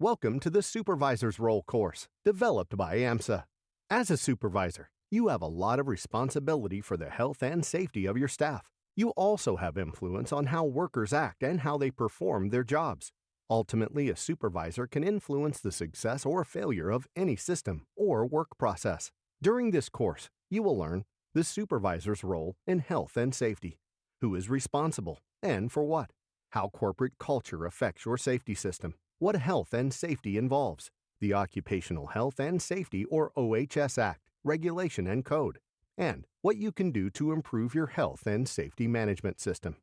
Welcome to the Supervisor's Role course, developed by AMSA. As a supervisor, you have a lot of responsibility for the health and safety of your staff. You also have influence on how workers act and how they perform their jobs. Ultimately, a supervisor can influence the success or failure of any system or work process. During this course, you will learn the supervisor's role in health and safety, who is responsible and for what, how corporate culture affects your safety system, what health and safety involves, the Occupational Health and Safety or OHS Act, regulation and code, and what you can do to improve your health and safety management system.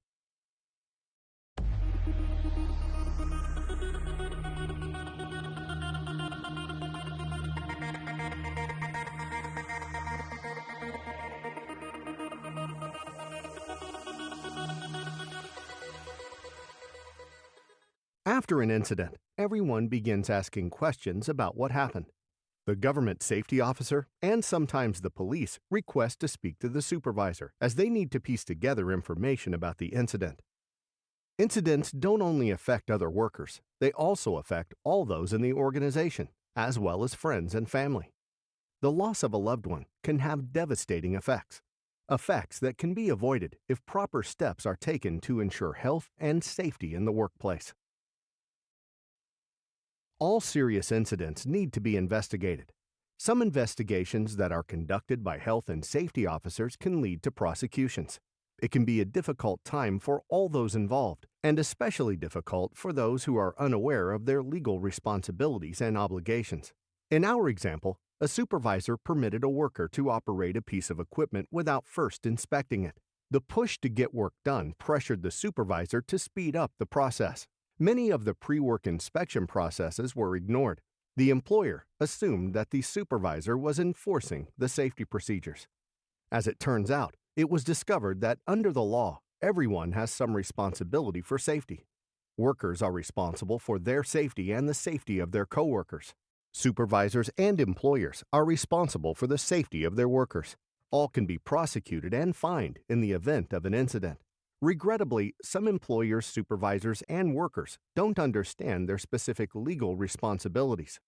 After an incident, everyone begins asking questions about what happened. The government safety officer and sometimes the police request to speak to the supervisor as they need to piece together information about the incident. Incidents don't only affect other workers, they also affect all those in the organization, as well as friends and family. The loss of a loved one can have devastating effects that can be avoided if proper steps are taken to ensure health and safety in the workplace. All serious incidents need to be investigated. Some investigations that are conducted by health and safety officers can lead to prosecutions. It can be a difficult time for all those involved, and especially difficult for those who are unaware of their legal responsibilities and obligations. In our example, a supervisor permitted a worker to operate a piece of equipment without first inspecting it. The push to get work done pressured the supervisor to speed up the process. Many of the pre-work inspection processes were ignored. The employer assumed that the supervisor was enforcing the safety procedures. As it turns out, it was discovered that under the law, everyone has some responsibility for safety. Workers are responsible for their safety and the safety of their coworkers. Supervisors and employers are responsible for the safety of their workers. All can be prosecuted and fined in the event of an incident. Regrettably, some employers, supervisors, and workers don't understand their specific legal responsibilities.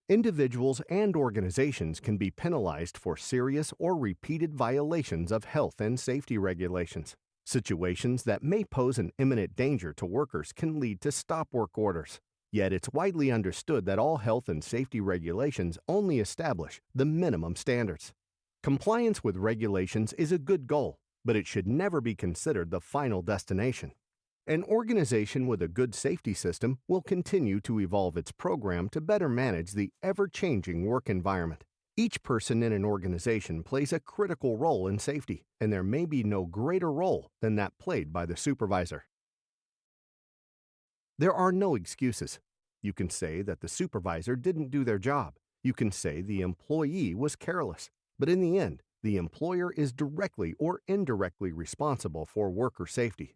Individuals and organizations can be penalized for serious or repeated violations of health and safety regulations. Situations that may pose an imminent danger to workers can lead to stop work orders. Yet it's widely understood that all health and safety regulations only establish the minimum standards. Compliance with regulations is a good goal, but it should never be considered the final destination. An organization with a good safety system will continue to evolve its program to better manage the ever-changing work environment. Each person in an organization plays a critical role in safety, and there may be no greater role than that played by the supervisor. There are no excuses. You can say that the supervisor didn't do their job. You can say the employee was careless. But in the end, the employer is directly or indirectly responsible for worker safety.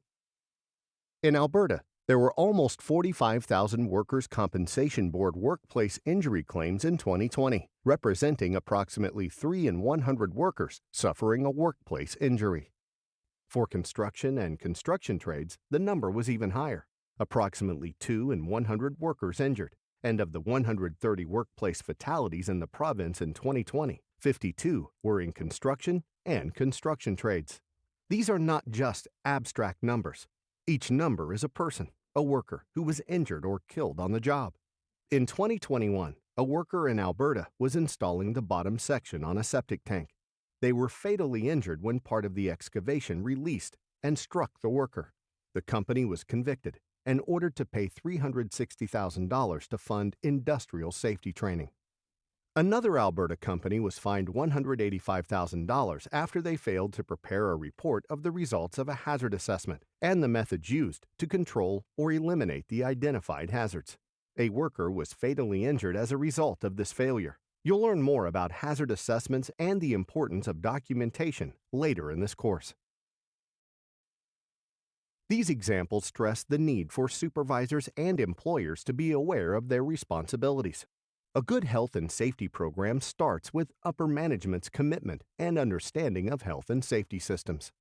In Alberta, there were almost 45,000 Workers' Compensation Board workplace injury claims in 2020, representing approximately 3 in 100 workers suffering a workplace injury. For construction and construction trades, the number was even higher, approximately 2 in 100 workers injured. And of the 130 workplace fatalities in the province in 2020, 52 were in construction and construction trades. These are not just abstract numbers. Each number is a person, a worker who was injured or killed on the job. In 2021, a worker in Alberta was installing the bottom section on a septic tank. They were fatally injured when part of the excavation released and struck the worker. The company was convicted and ordered to pay $360,000 to fund industrial safety training. Another Alberta company was fined $185,000 after they failed to prepare a report of the results of a hazard assessment and the methods used to control or eliminate the identified hazards. A worker was fatally injured as a result of this failure. You'll learn more about hazard assessments and the importance of documentation later in this course. These examples stress the need for supervisors and employers to be aware of their responsibilities. A good health and safety program starts with upper management's commitment and understanding of health and safety systems.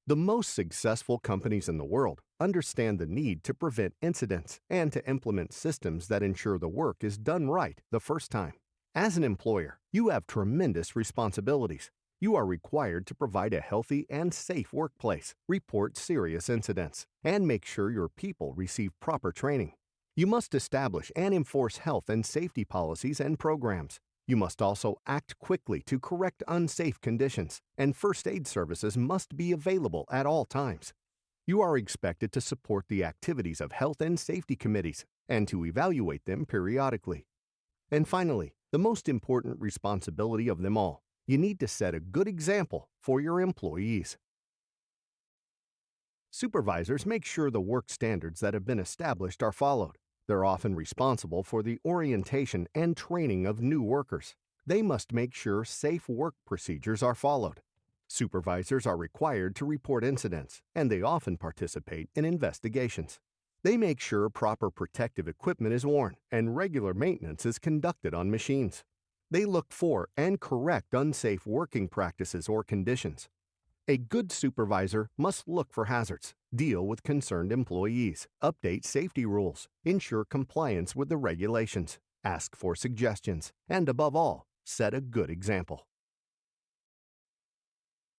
The most successful companies in the world understand the need to prevent incidents, and to implement systems that ensure the work is done right the first time. As an employer, you have tremendous responsibilities. You are required to provide a healthy and safe workplace, report serious incidents, and make sure your people receive proper training. You must establish and enforce health and safety policies and programs. You must also act quickly to correct unsafe conditions, and first aid services must be available at all times. You are expected to support the activities of health and safety committees and to evaluate them periodically. And finally, the most important responsibility of them all, you need to set a good example for your employees. Supervisors make sure the work standards that have been established are followed. They're often responsible for the orientation and training of new workers. They must make sure safe work procedures are followed. Supervisors are required to report incidents, and they often participate in investigations. They make sure proper protective equipment is worn and regular maintenance is conducted on machines. They look for and correct unsafe working practices or conditions. A good supervisor must look for hazards, deal with concerned employees, update safety rules, ensure compliance with the regulations, ask for suggestions, and above all, set a good example.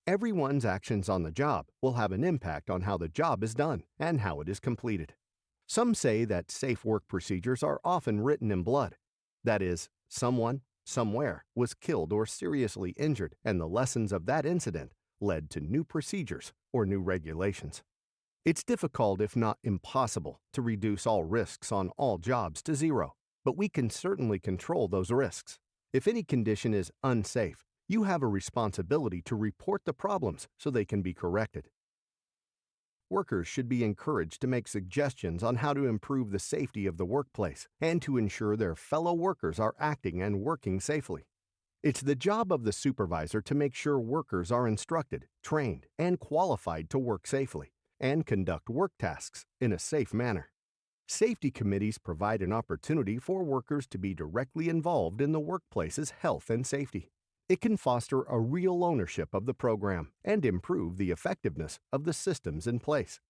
Everyone's actions on the job will have an impact on how the job is done and how it is completed. Some say that safe work procedures are often written in blood. That is, someone, somewhere, was killed or seriously injured, and the lessons of that incident led to new procedures or new regulations. It's difficult, if not impossible, to reduce all risks on all jobs to zero, but we can certainly control those risks. If any condition is unsafe, you have a responsibility to report the problems so they can be corrected. Workers should be encouraged to make suggestions on how to improve the safety of the workplace and to ensure their fellow workers are acting and working safely. It's the job of the supervisor to make sure workers are instructed, trained, and qualified to work safely and conduct work tasks in a safe manner. Safety committees provide an opportunity for workers to be directly involved in the workplace's health and safety. It can foster a real ownership of the program and improve the effectiveness of the systems in place.